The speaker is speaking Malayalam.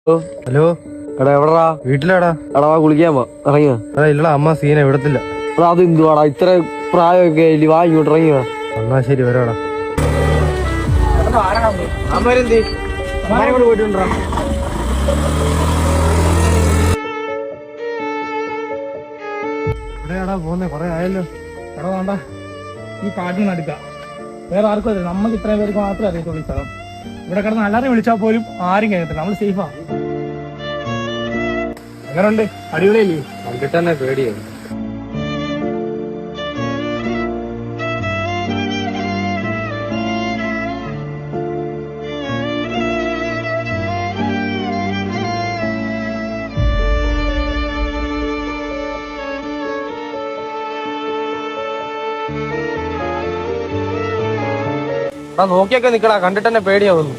ഹലോ എടാ എവിടെടാ? വീട്ടിലാടാ. എടാ വാ കുളിക്കാൻ പോ, ഇറങ്ങിയ. എടാ ഇല്ലടാ, അമ്മ സീന വിടത്തില്ല. എടാ അത് എന്തുവാടാ, ഇത്ര പ്രായമൊക്കെ ഇല്ല, വാ ഇങ്ങോട്ട് ഇറങ്ങിയ. എന്നാ ശരി, വരാടാ. എവിടെയാടാ പോന്നെ? കൊറേ ആയല്ലോ. എടാ വേണ്ട, ഈ കാട്ടിൽ നിന്ന് എടുക്കാം. വേറെ ആർക്കും അറിയില്ല, നമുക്ക് ഇത്രയും പേർക്ക് മാത്രമേ അറിയത്തുള്ളൂ ഈ സ്ഥലം. ഇവിടെ കിടന്ന് എല്ലാവരും വിളിച്ചാൽ പോലും ആരും കേൾക്കത്തില്ല, നമ്മൾ സേഫാ. എങ്ങനെയുണ്ട്? അടിപൊളിയല്ലേ? കണ്ടിട്ട് തന്നെ പേടിയായി. നോക്കിയൊക്കെ നിക്കടാ, കണ്ടിട്ട് തന്നെ പേടിയാവുന്നു.